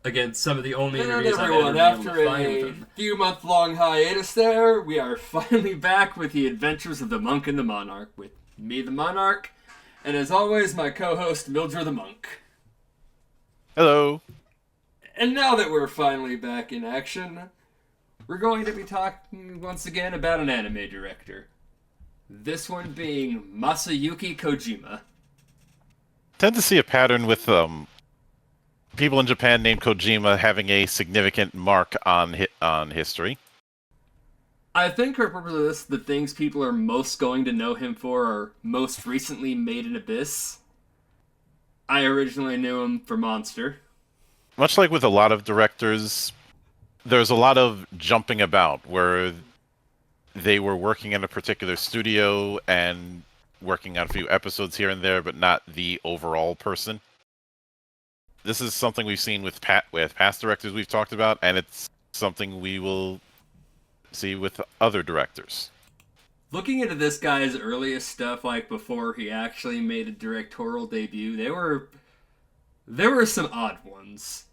Again, some of the only And interviews I've everyone, ever been able after to find with a him. few month-long hiatus there, we are finally back with the adventures of the Monk and the Monarch, with me, the Monarch, and as always, my co-host, Mildra the Monk. Hello. And now that we're finally back in action, we're going to be talking once again about an anime director. This one being Masayuki Kojima. Tend to see a pattern with people in Japan named Kojima having a significant mark on history. I think for purpose of this, the things people are most going to know him for are most recently Made in Abyss. I originally knew him for Monster. Much like with a lot of directors, there's a lot of jumping about where they were working in a particular studio and working on a few episodes here and there, but not the overall person. This is something we've seen with past directors we've talked about, and it's something we will see with other directors. Looking into this guy's earliest stuff, like before he actually made a directorial debut, there were some odd ones.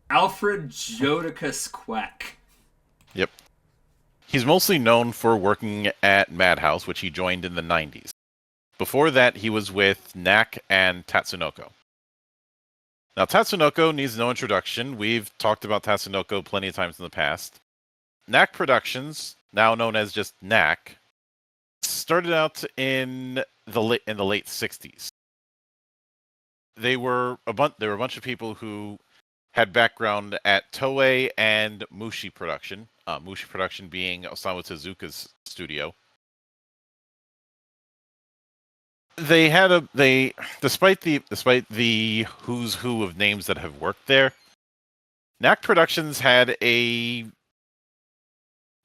Alfred Jodocus Quack. Yep. He's mostly known for working at Madhouse, which he joined in the 90s. Before that, he was with Knack and Tatsunoko. Now, Tatsunoko needs no introduction. We've talked about Tatsunoko plenty of times in the past. Knack Productions, now known as just Knack, started out in the late 60s. They were a bunch of people who had background at Toei and Mushi Production. Mushi Production being Osamu Tezuka's studio. Despite the who's who of names that have worked there, Knack Productions had a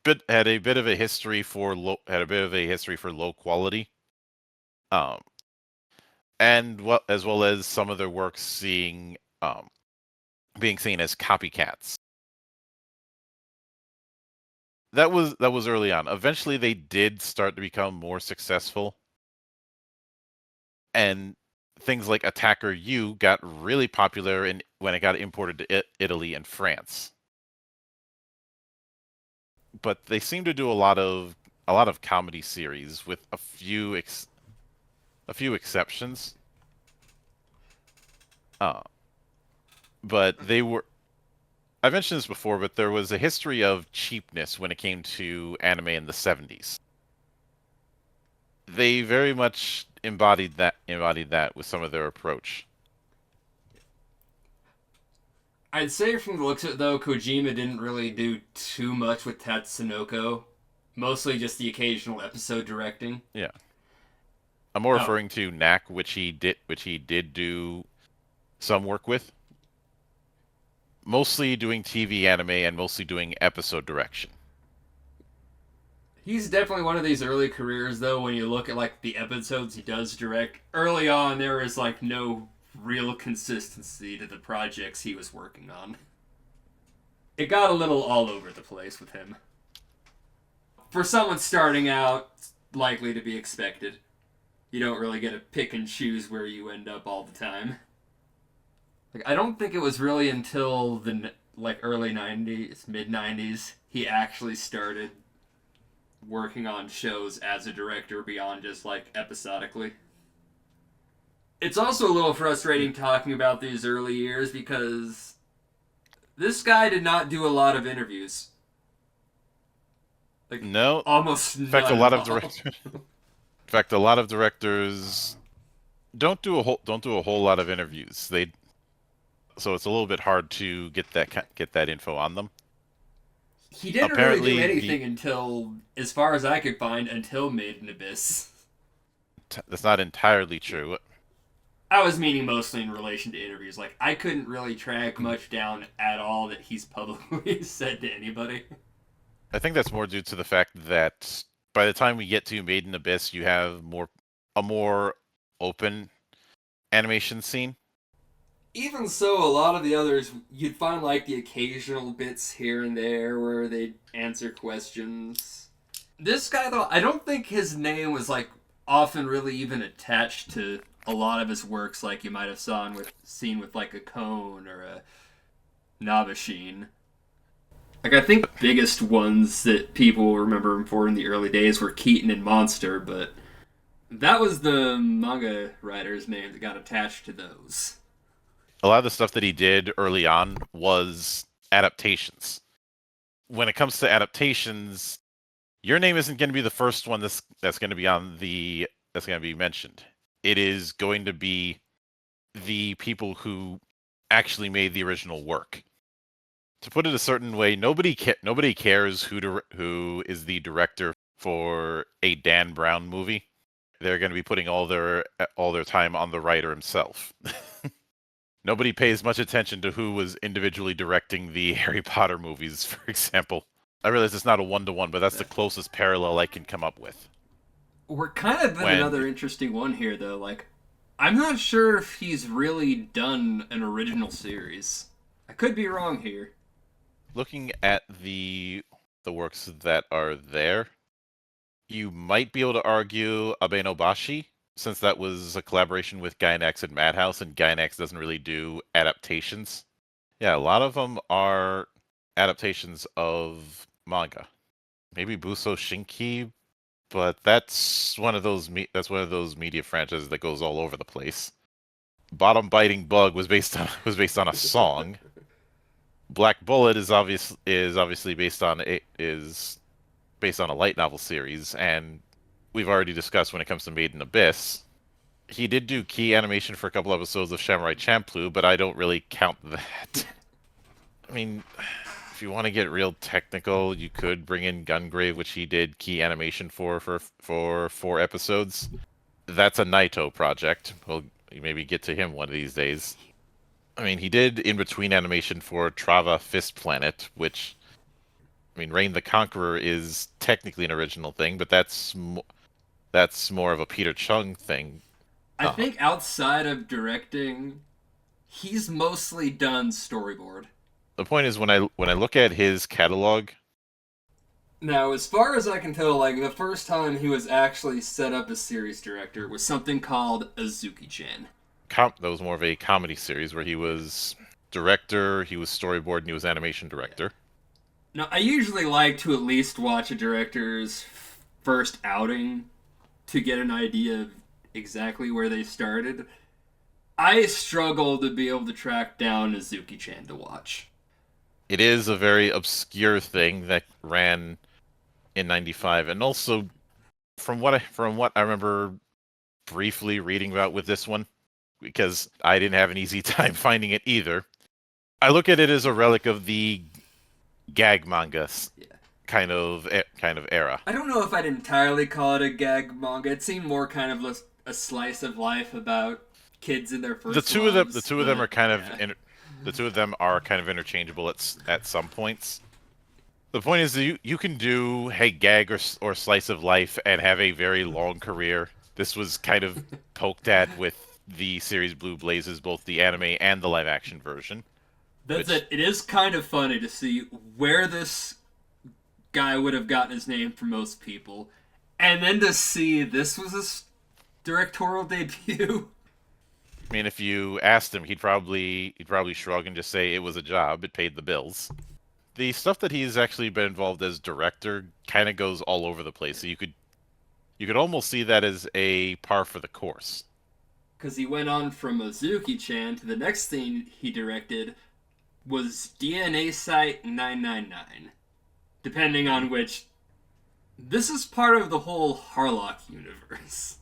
bit of a history for low quality, and as well as some of their works being seen as copycats. That was early on. Eventually, they did start to become more successful, and things like Attacker U got really popular when it got imported to Italy and France. But they seem to do a lot of comedy series with a few exceptions. But I mentioned this before, but there was a history of cheapness when it came to anime in the 70s. They very much embodied that with some of their approach. I'd say from the looks of it, though, Kojima didn't really do too much with Tatsunoko. Mostly just the occasional episode directing. Yeah. I'm more referring to Knack, which he did do some work with. Mostly doing TV anime and mostly doing episode direction. He's definitely one of these early careers, though, when you look at, like, the episodes he does direct. Early on, there is, like, no real consistency to the projects he was working on. It got a little all over the place with him. For someone starting out, likely to be expected. You don't really get to pick and choose where you end up all the time. Like, I don't think it was really until the early 90s, mid-90s, he actually started working on shows as a director beyond just, episodically. It's also a little frustrating talking about these early years because this guy did not do a lot of interviews. No. Almost none. In fact, a lot of directors don't do a whole lot of interviews. So it's a little bit hard to get that info on them. He didn't really do anything until, as far as I could find, until Made in Abyss. That's not entirely true. I was meaning mostly in relation to interviews. I couldn't really track much down at all that he's publicly said to anybody. I think that's more due to the fact that by the time we get to Made in Abyss, you have a more open animation scene. Even so, a lot of the others, you'd find the occasional bits here and there where they'd answer questions. This guy, though, I don't think his name was often really even attached to a lot of his works, like you might have seen with a Cone or Nabashin. Like, I think biggest ones that people remember him for in the early days were Keaton and Monster, but that was the manga writer's name that got attached to those. A lot of the stuff that he did early on was adaptations. When it comes to adaptations, your name isn't going to be the first one that's going to be that's going to be mentioned. It is going to be the people who actually made the original work. To put it a certain way, nobody cares who is the director for a Dan Brown movie. They're going to be putting all their time on the writer himself. Nobody pays much attention to who was individually directing the Harry Potter movies, for example. I realize it's not a one-to-one, but that's the closest parallel I can come up with. We're kind of in another interesting one here, though. Like, I'm not sure if he's really done an original series. I could be wrong here. Looking at the works that are there, you might be able to argue Abenobashi, since that was a collaboration with Gainax and Madhouse, and Gainax doesn't really do adaptations. Yeah, a lot of them are adaptations of manga. Maybe Buso Shinki, but that's one of those media franchises that goes all over the place. Bottom Biting Bug was based on a song. Black Bullet is obviously based on a light novel series, and we've already discussed when it comes to Made in Abyss. He did do key animation for a couple episodes of Samurai Champloo, but I don't really count that. I mean, if you want to get real technical, you could bring in Gungrave, which he did key animation for 4 episodes. That's a Naito project. We'll maybe get to him one of these days. I mean, he did in-between animation for Trava Fist Planet, which, I mean, Reign the Conqueror is technically an original thing, but that's more of a Peter Chung thing. I think outside of directing, he's mostly done storyboard. The point is, when I look at his catalog. Now, as far as I can tell, like, the first time he was actually set up as series director was something called Azuki-chan. That was more of a comedy series where he was director, he was storyboard, and he was animation director. Now, I usually like to at least watch a director's first outing to get an idea of exactly where they started. I struggle to be able to track down Azuki-chan to watch. It is a very obscure thing that ran in '95, and also from what I remember briefly reading about with this one, because I didn't have an easy time finding it either. I look at it as a relic of the gag manga kind of era. I don't know if I'd entirely call it a gag manga. It seemed more kind of a slice of life about kids in their first The two of them are kind of the two of them are kind of interchangeable at some points. The point is that you can do gag or slice of life and have a very long career. This was kind of poked at with the series Blue Blazes, both the anime and the live action version. It is kind of funny to see where this guy would have gotten his name from most people, and then to see this was his directorial debut. I mean, if you asked him, he'd probably shrug and just say it was a job, it paid the bills. The stuff that he's actually been involved as director kind of goes all over the place. So you could almost see that as a par for the course. Because he went on from Azuki-chan to the next thing he directed was DNA Site 999. Depending on which, this is part of the whole Harlock universe.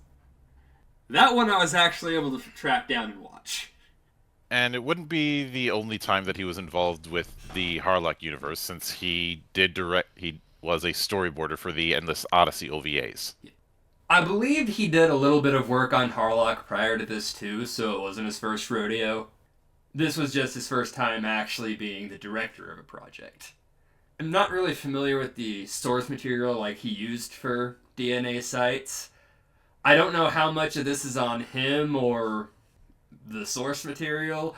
That one I was actually able to track down and watch. And it wouldn't be the only time that he was involved with the Harlock universe, since he was a storyboarder for the Endless Odyssey OVAs. I believe he did a little bit of work on Harlock prior to this too, so it wasn't his first rodeo. This was just his first time actually being the director of a project. I'm not really familiar with the source material like he used for DNA Sites. I don't know how much of this is on him or the source material.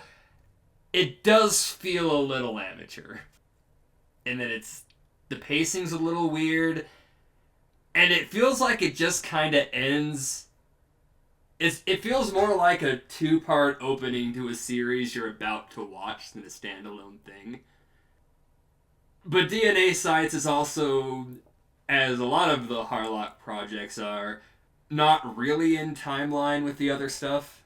It does feel a little amateur. In that the pacing's a little weird, and it feels like it just kind of ends it feels more like a two-part opening to a series you're about to watch than a standalone thing. But DNA Sites is also, as a lot of the Harlock projects are, not really in timeline with the other stuff.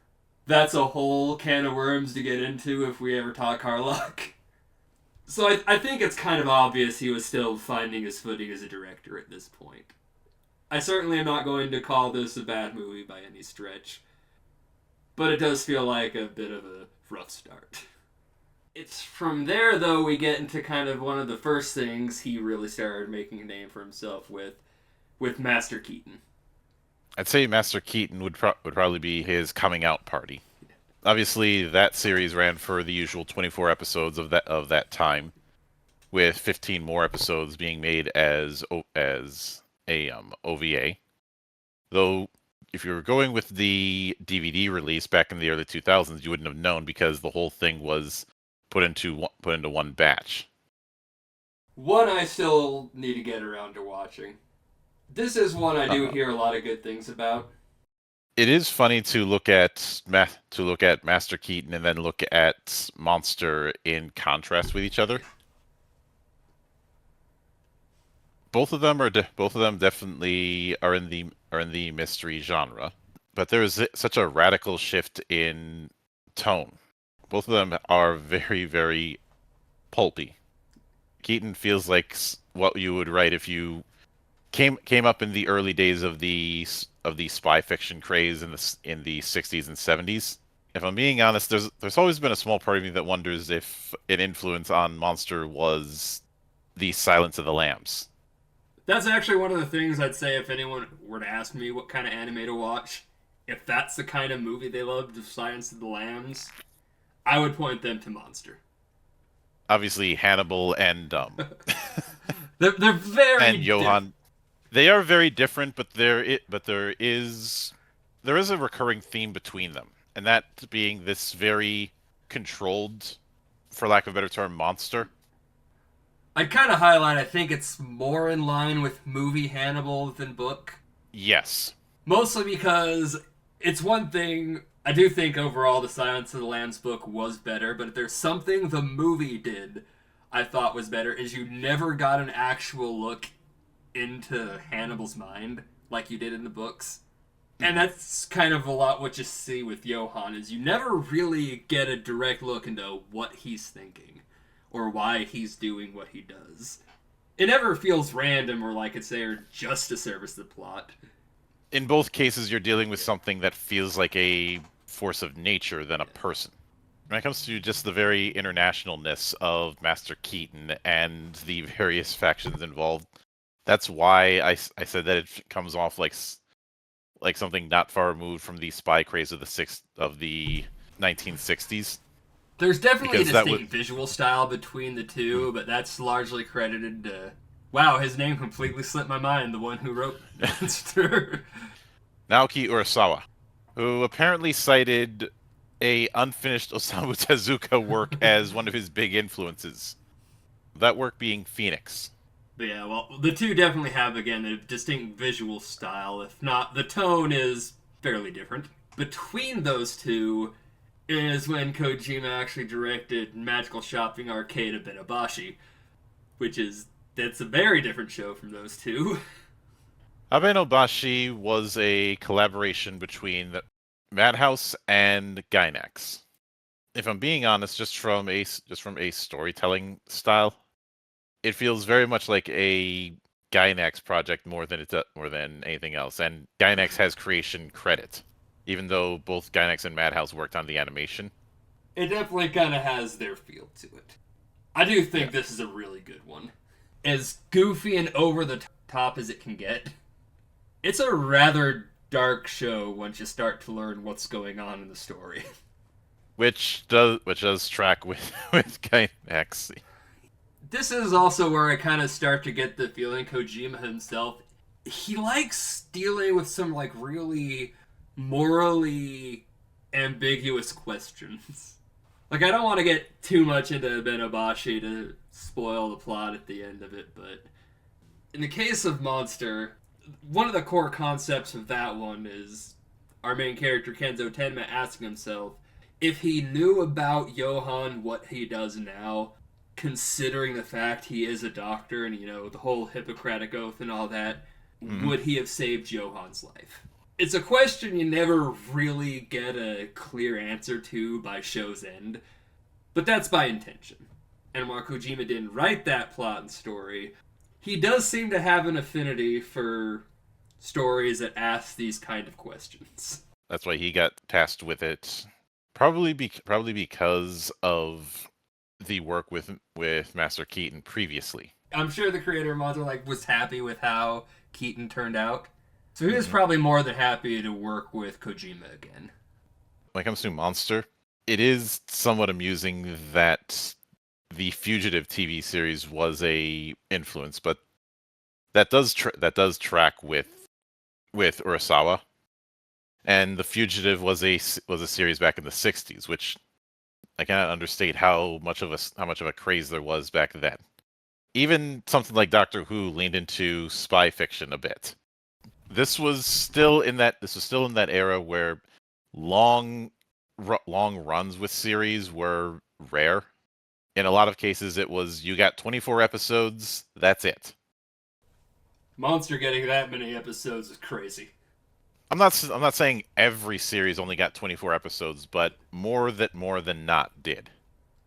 That's a whole can of worms to get into if we ever talk Harlock. So I think it's kind of obvious he was still finding his footing as a director at this point. I certainly am not going to call this a bad movie by any stretch, but it does feel like a bit of a rough start. It's from there, though, we get into kind of one of the first things he really started making a name for himself with Master Keaton. I'd say Master Keaton would probably be his coming out party. Obviously, that series ran for the usual 24 episodes of that time, with 15 more episodes being made as a OVA. Though, if you were going with the DVD release back in the early 2000s, you wouldn't have known because the whole thing was put into one batch. One I still need to get around to watching. This is one I do hear a lot of good things about. It is funny to look at Master Keaton and then look at Monster in contrast with each other. Both of them definitely are in the mystery genre, but there is such a radical shift in tone. Both of them are very, very pulpy. Keaton feels like what you would write if you came up in the early days of the spy fiction craze in the 60s and 70s. If I'm being honest, there's always been a small part of me that wonders if an influence on Monster was the Silence of the Lambs. That's actually one of the things I'd say if anyone were to ask me what kind of anime to watch. If that's the kind of movie they loved, Silence of the Lambs, I would point them to Monster. Obviously, Hannibal and they're very and Johann. They are very different, but there is a recurring theme between them, and that being this very controlled, for lack of a better term, monster. I'd kind of highlight, I think it's more in line with movie Hannibal than book. Yes. Mostly because it's one thing, I do think overall the Silence of the Lambs book was better, but if there's something the movie did I thought was better, is you never got an actual look into Hannibal's mind like you did in the books. And that's kind of a lot what you see with Johann, is you never really get a direct look into what he's thinking or why he's doing what he does. It never feels random or like it's there just to service the plot. In both cases, you're dealing with something that feels like a force of nature than a person. When it comes to just the very internationalness of Master Keaton and the various factions involved, that's why I said that it comes off like something not far removed from the spy craze of the 1960s. There's definitely a distinct visual style between the two, but that's largely credited to... Wow, his name completely slipped my mind, the one who wrote Monster. Naoki Urasawa, who apparently cited a unfinished Osamu Tezuka work as one of his big influences. That work being Phoenix. But yeah, well, the two definitely have, again, a distinct visual style. If not, the tone is fairly different. Between those two is when Kojima actually directed Magical Shopping Arcade Abenobashi, that's a very different show from those two. Abenobashi was a collaboration between Madhouse and Gainax. If I'm being honest, just from a storytelling style, it feels very much like a Gainax project more than anything else. And Gainax has creation credit, even though both Gainax and Madhouse worked on the animation. It definitely kind of has their feel to it. I do think this is a really good one. As goofy and over the top as it can get, it's a rather dark show once you start to learn what's going on in the story. Which does track with Gainax. This is also where I kind of start to get the feeling Kojima himself, he likes dealing with some like really morally ambiguous questions. Like, I don't want to get too much into Abenobashi to spoil the plot at the end of it, but in the case of Monster, one of the core concepts of that one is our main character Kenzo Tenma asking himself if he knew about Johan what he does now, considering the fact he is a doctor and, the whole Hippocratic Oath and all that, would he have saved Johan's life? It's a question you never really get a clear answer to by show's end, but that's by intention. And while Kojima didn't write that plot and story, he does seem to have an affinity for stories that ask these kind of questions. That's why he got tasked with it. Probably because of the work with Master Keaton previously. I'm sure the creator of Monster was happy with how Keaton turned out. So he was probably more than happy to work with Kojima again. When it comes to Monster, it is somewhat amusing that the Fugitive TV series was a influence, but that does track with Urasawa, and The Fugitive was a series back in the '60s, which I cannot understate how much of a craze there was back then. Even something like Doctor Who leaned into spy fiction a bit. This was still in that era where long runs with series were rare. In a lot of cases, it was you got 24 episodes, that's it. Monster getting that many episodes is crazy. I'm not saying every series only got 24 episodes, but more than not did.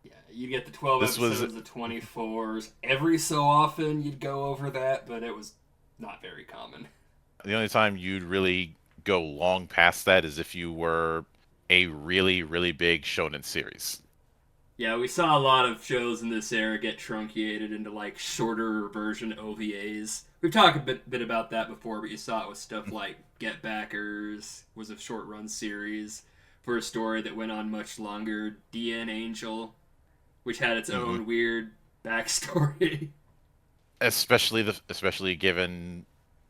Yeah, you get the 12 episodes of 24s. Every so often you'd go over that, but it was not very common. The only time you'd really go long past that is if you were a really, really big shonen series. Yeah, we saw a lot of shows in this era get truncated into shorter version OVAs. We've talked a bit about that before, but you saw it with stuff like Get Backers was a short run series for a story that went on much longer. DN Angel, which had its own weird backstory. Especially given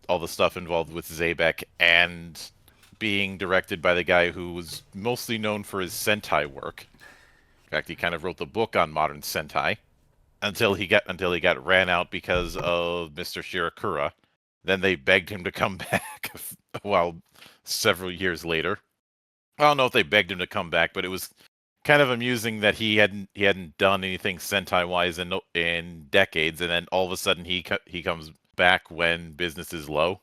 all the stuff involved with Zabek and being directed by the guy who was mostly known for his Sentai work. In fact, he kind of wrote the book on modern Sentai until he got ran out because of Mr. Shirakura. Then they begged him to come back. Several years later, I don't know if they begged him to come back, but it was kind of amusing that he hadn't done anything Sentai wise in decades, and then all of a sudden he comes back when business is low.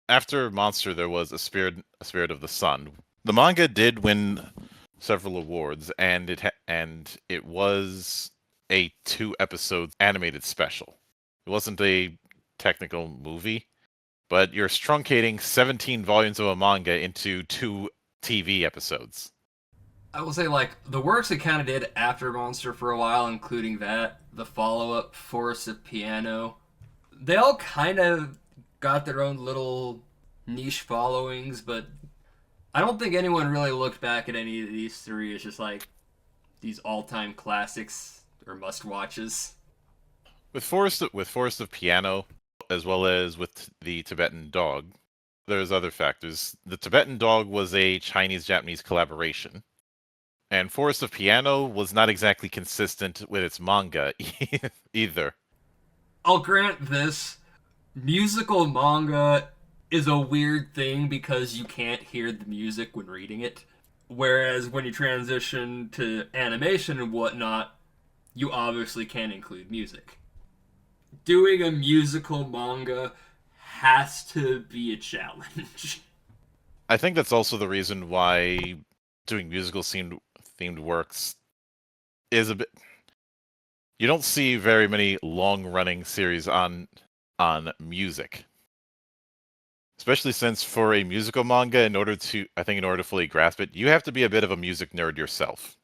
After Monster, there was a Spirit of the Sun. The manga did win several awards, and it was a 2-episode animated special. It wasn't a technical movie, but you're truncating 17 volumes of a manga into 2 TV episodes. I will say, the works it kind of did after Monster for a while, including the follow-up, Forest of Piano, they all kind of got their own little niche followings, but I don't think anyone really looked back at any of these three as just these all-time classics or must-watches. With Forest of Piano, as well as with the Tibetan Dog, there's other factors. The Tibetan Dog was a Chinese-Japanese collaboration, and Forest of Piano was not exactly consistent with its manga either. I'll grant this. Musical manga is a weird thing because you can't hear the music when reading it. Whereas when you transition to animation and whatnot, you obviously can include music. Doing a musical manga has to be a challenge. I think that's also the reason why doing musical themed works is a bit... You don't see very many long-running series on music. Especially since for a musical manga, in order to fully grasp it, you have to be a bit of a music nerd yourself.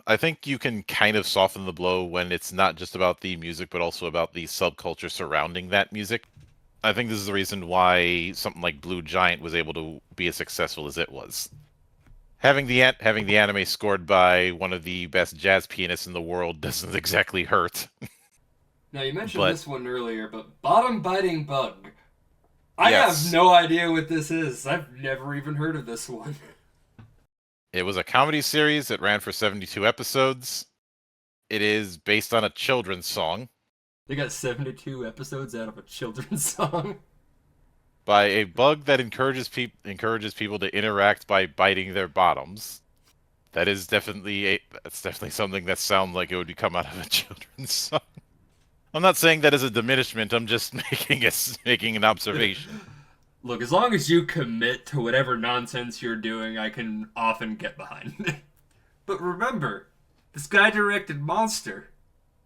I think you can kind of soften the blow when it's not just about the music, but also about the subculture surrounding that music. I think this is the reason why something like Blue Giant was able to be as successful as it was. Having the anime scored by one of the best jazz pianists in the world doesn't exactly hurt. Now, you mentioned this one earlier, but Bottom Biting Bug. I Yes. have no idea what this is. I've never even heard of this one. It was a comedy series that ran for 72 episodes. It is based on a children's song. They got 72 episodes out of a children's song. by a bug that encourages people to interact by biting their bottoms. That's definitely something that sounds like it would come out of a children's song. I'm not saying that as a diminishment. I'm just making an observation. Look, as long as you commit to whatever nonsense you're doing, I can often get behind. But remember, this guy directed Monster,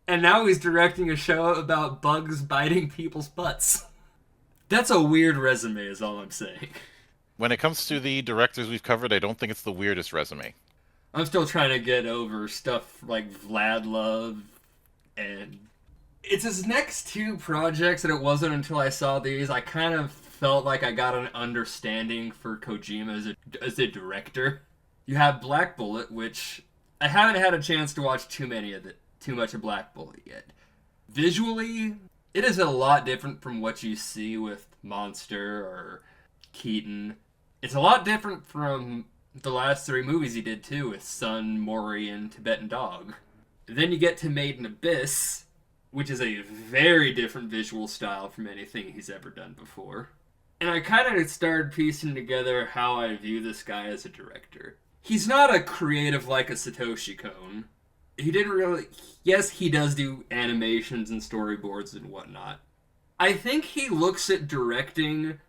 and now he's directing a show about bugs biting people's butts. That's a weird resume, is all I'm saying. When it comes to the directors we've covered, I don't think it's the weirdest resume. I'm still trying to get over stuff like Vlad Love, and it's his next two projects, and it wasn't until I saw these I kind of felt like I got an understanding for Kojima as a director. You have Black Bullet, which I haven't had a chance to watch too much of Black Bullet yet. Visually, it is a lot different from what you see with Monster or Keaton. It's a lot different from the last three movies he did too, with Sun, Mori, and Tibetan Dog. Then you get to Made in Abyss, which is a very different visual style from anything he's ever done before. And I kind of started piecing together how I view this guy as a director. He's not a creative like a Satoshi Kon. He didn't really... Yes, he does do animations and storyboards and whatnot. I think he looks at directing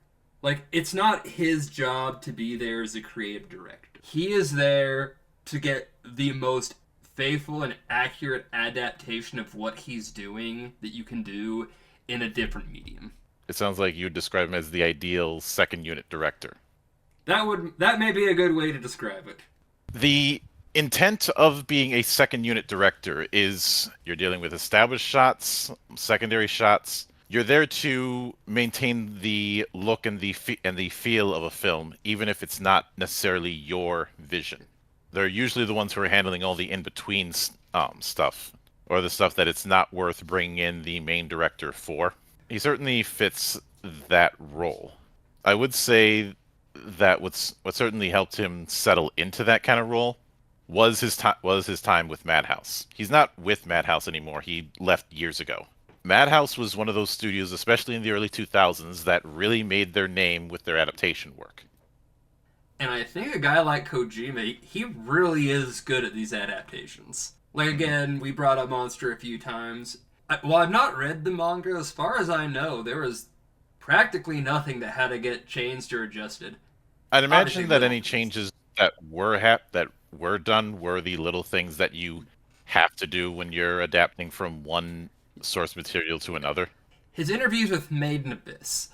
like it's not his job to be there as a creative director. He is there to get the most faithful and accurate adaptation of what he's doing that you can do in a different medium. It sounds like you would describe him as the ideal second unit director. That may be a good way to describe it. The intent of being a second unit director is you're dealing with established shots, secondary shots. You're there to maintain the look and the feel of a film, even if it's not necessarily your vision. They're usually the ones who are handling all the in-between stuff, or the stuff that it's not worth bringing in the main director for. He certainly fits that role. I would say that what certainly helped him settle into that kind of role was his time with Madhouse. He's not with Madhouse anymore. He left years ago. Madhouse was one of those studios, especially in the early 2000s, that really made their name with their adaptation work. And I think a guy like Kojima, he really is good at these adaptations. Like, again, we brought up Monster a few times. Well, I've not read the manga. As far as I know, there was practically nothing that had to get changed or adjusted. I'd imagine that any changes that were done were the little things that you have to do when you're adapting from one source material to another. His interviews with Made in Abyss.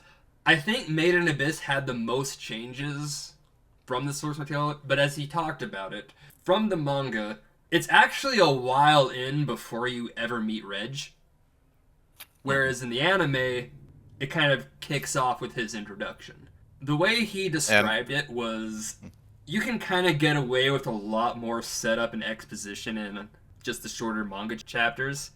I think Made in Abyss had the most changes from the source material, but as he talked about it, from the manga, it's actually a while in before you ever meet Reg. Whereas in the anime, it kind of kicks off with his introduction. The way he described it was, you can kind of get away with a lot more setup and exposition in just the shorter manga chapters.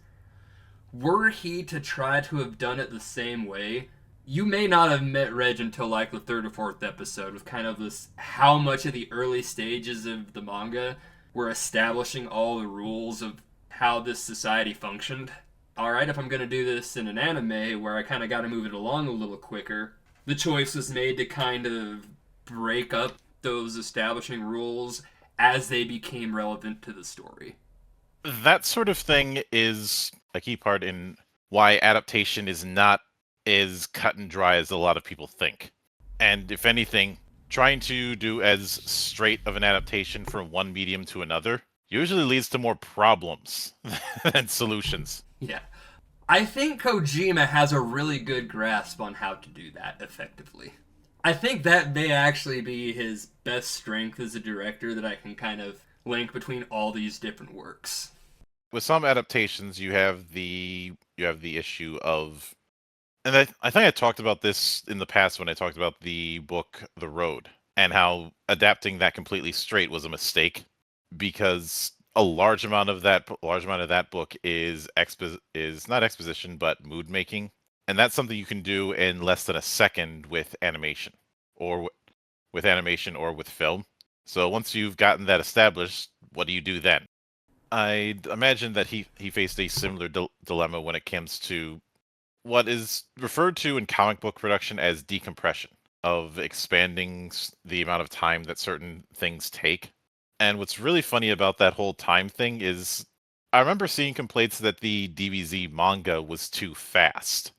Were he to try to have done it the same way, you may not have met Reg until like the third or fourth episode, with kind of this how much of the early stages of the manga were establishing all the rules of how this society functioned. Alright, if I'm going to do this in an anime where I kind of got to move it along a little quicker, the choice was made to kind of break up those establishing rules as they became relevant to the story. That sort of thing is a key part in why adaptation is not as cut and dry as a lot of people think. And if anything, trying to do as straight of an adaptation from one medium to another usually leads to more problems than solutions. Yeah. I think Kojima has a really good grasp on how to do that effectively. I think that may actually be his best strength as a director, that I can kind of link between all these different works. With some adaptations, you have the issue of, and I think I talked about this in the past when I talked about the book The Road, and how adapting that completely straight was a mistake, because a large amount of that book is not exposition but mood making, and that's something you can do in less than a second with animation or with film. So once you've gotten that established, what do you do then? I'd imagine that he faced a similar dilemma when it comes to what is referred to in comic book production as decompression, of expanding the amount of time that certain things take. And what's really funny about that whole time thing is I remember seeing complaints that the DBZ manga was too fast.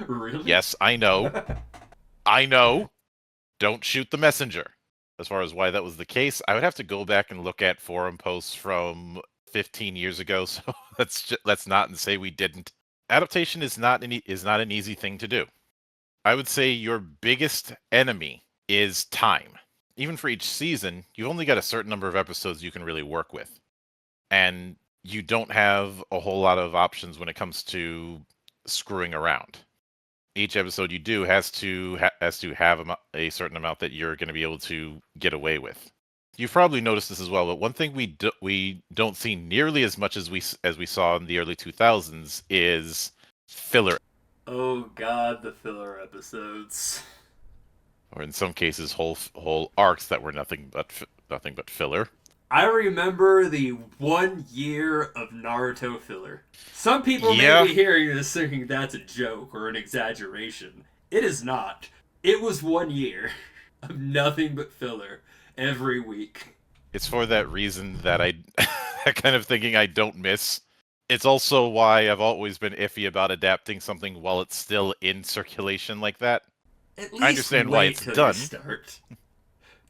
Really? Yes, I know. I know. Don't shoot the messenger. As far as why that was the case, I would have to go back and look at forum posts from 15 years ago, so let's not say we didn't. Adaptation is not an easy thing to do. I would say your biggest enemy is time. Even for each season, you've only got a certain number of episodes you can really work with. And you don't have a whole lot of options when it comes to screwing around. Each episode you do has to have a certain amount that you're going to be able to get away with. You've probably noticed this as well, but one thing we don't see nearly as much as we saw in the early 2000s is filler. Oh god, the filler episodes. Or in some cases, whole arcs that were nothing but filler. I remember the 1 year of Naruto filler. Some people Yeah. may be hearing this thinking that's a joke or an exaggeration. It is not. It was 1 year of nothing but filler every week. It's for that reason that that kind of thinking I don't miss. It's also why I've always been iffy about adapting something while it's still in circulation like that. At least I understand wait why it's till done. You start.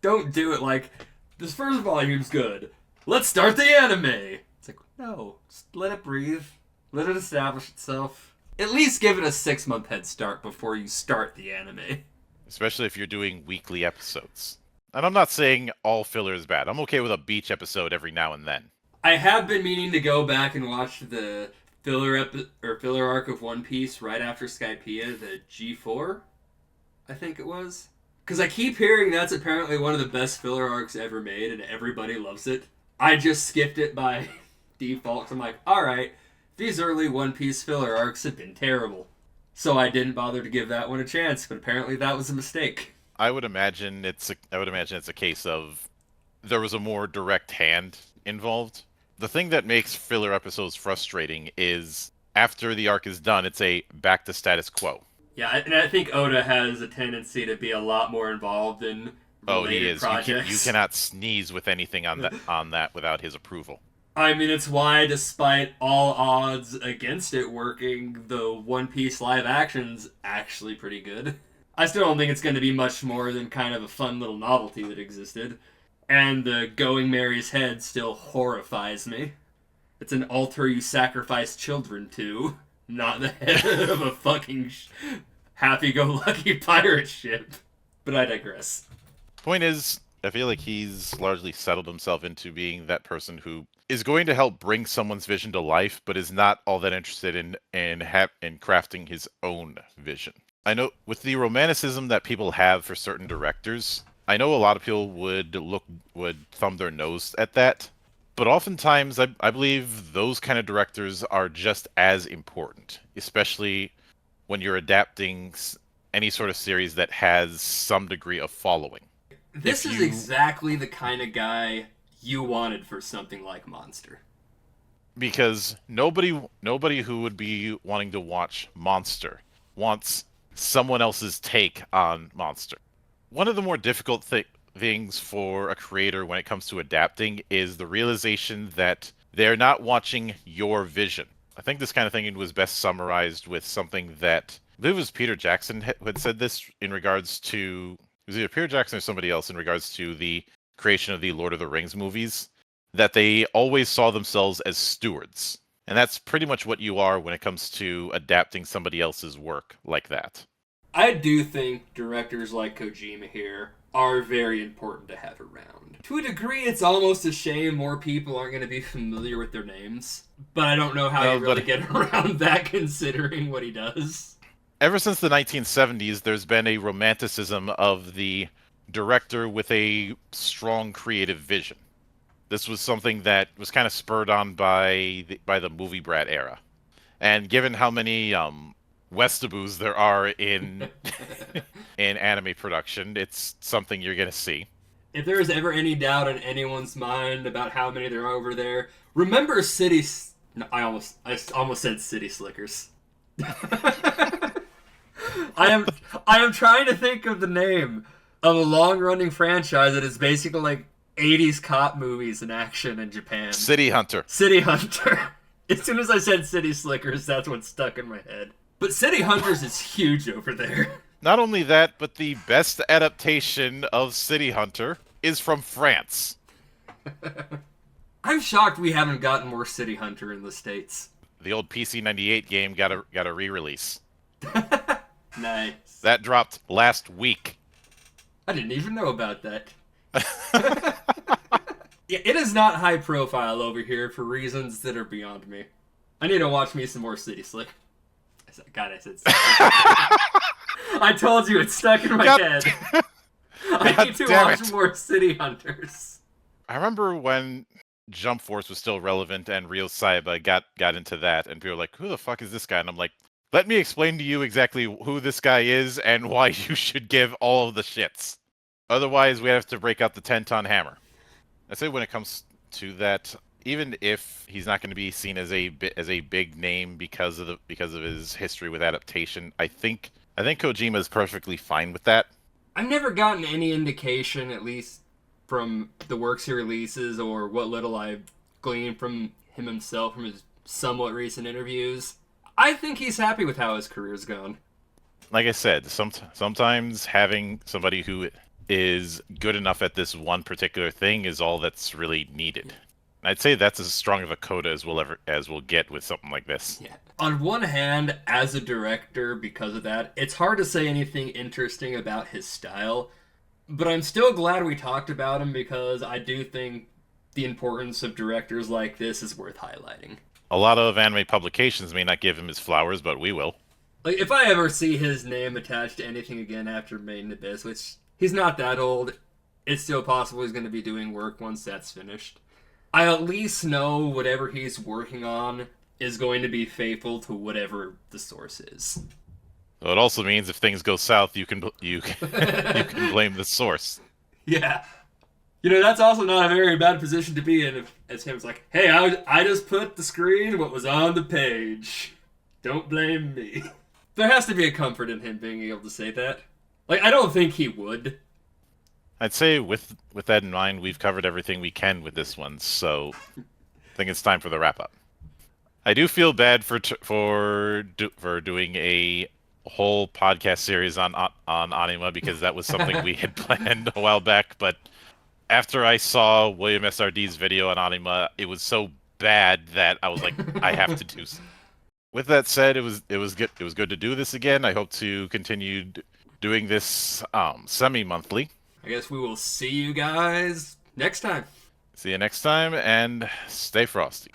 Don't do it like, this first volume's good. Let's start the anime. It's like, no, just let it breathe. Let it establish itself. At least give it a 6-month head start before you start the anime. Especially if you're doing weekly episodes. And I'm not saying all filler is bad. I'm okay with a beach episode every now and then. I have been meaning to go back and watch the filler arc of One Piece right after Skypiea, the G4, I think it was. Because I keep hearing that's apparently one of the best filler arcs ever made, and everybody loves it. I just skipped it by default. I'm like, alright, these early One Piece filler arcs have been terrible. So I didn't bother to give that one a chance, but apparently that was a mistake. I would imagine it's a case of there was a more direct hand involved. The thing that makes filler episodes frustrating is after the arc is done, it's a back to status quo. Yeah, and I think Oda has a tendency to be a lot more involved in related projects. You cannot sneeze with anything on that without his approval. I mean, it's why, despite all odds against it working, the One Piece live action's actually pretty good. I still don't think it's going to be much more than kind of a fun little novelty that existed. And the going Mary's head still horrifies me. It's an altar you sacrifice children to, not the head of a fucking happy-go-lucky pirate ship. But I digress. Point is, I feel like he's largely settled himself into being that person who is going to help bring someone's vision to life, but is not all that interested in crafting his own vision. I know with the romanticism that people have for certain directors, I know a lot of people would thumb their nose at that, but oftentimes I believe those kind of directors are just as important, especially when you're adapting any sort of series that has some degree of following. This is exactly the kind of guy you wanted for something like Monster. Because nobody who would be wanting to watch Monster wants someone else's take on Monster. One of the more difficult things for a creator when it comes to adapting is the realization that they're not watching your vision. I think this kind of thing was best summarized with something that I believe it was Peter Jackson who had said this in regards to, it was either Peter Jackson or somebody else in regards to the creation of the Lord of the Rings movies, that they always saw themselves as stewards. And that's pretty much what you are when it comes to adapting somebody else's work like that. I do think directors like Kojima here are very important to have around. To a degree, it's almost a shame more people aren't going to be familiar with their names. But I don't know how you really get around that considering what he does. Ever since the 1970s, there's been a romanticism of the director with a strong creative vision. This was something that was kind of spurred on by the movie brat era. And given how many Westaboos there are in anime production, it's something you're going to see. If there is ever any doubt in anyone's mind about how many there are over there, remember I almost said City Slickers. I am I am trying to think of the name of a long-running franchise that is basically like 80s cop movies in action in Japan. City Hunter. City Hunter. As soon as I said City Slickers, that's what stuck in my head. But City Hunters is huge over there. Not only that, but the best adaptation of City Hunter is from France. I'm shocked we haven't gotten more City Hunter in the States. The old PC-98 game got a re-release. Nice. That dropped last week. I didn't even know about that. Yeah, it is not high profile over here for reasons that are beyond me. I need to watch me some more City Slick. God, I said City Slick. I told you it's stuck in my head. I need to watch more City Hunters. I remember when Jump Force was still relevant and Ryo Saiba got into that, and people were like, who the fuck is this guy? And I'm like, let me explain to you exactly who this guy is and why you should give all of the shits. Otherwise, we have to break out the 10-ton hammer. I say when it comes to that, even if he's not going to be seen as a big name because of his history with adaptation, I think Kojima is perfectly fine with that. I've never gotten any indication, at least from the works he releases or what little I've gleaned from him himself from his somewhat recent interviews. I think he's happy with how his career's gone. Like I said, sometimes having somebody who is good enough at this one particular thing is all that's really needed. I'd say that's as strong of a coda as we'll get with something like this. Yeah. On one hand, as a director, because of that, it's hard to say anything interesting about his style, but I'm still glad we talked about him because I do think the importance of directors like this is worth highlighting. A lot of anime publications may not give him his flowers, but we will. Like, if I ever see his name attached to anything again after Made in Abyss, which he's not that old, it's still possible he's going to be doing work once that's finished. I at least know whatever he's working on is going to be faithful to whatever the source is. So it also means if things go south, you can can blame the source. Yeah. You know, that's also not a very bad position to be in if, as him, it's like, hey, I just put the screen what was on the page. Don't blame me. There has to be a comfort in him being able to say that. Like, I don't think he would. I'd say with that in mind, we've covered everything we can with this one, so I think it's time for the wrap-up. I do feel bad for doing a whole podcast series on Anima because that was something we had planned a while back, but after I saw William SRD's video on Anima, it was so bad that I was like, I have to do something. With that said, it was good. It was good to do this again. I hope to continue doing this semi-monthly. I guess we will see you guys next time. See you next time, and stay frosty.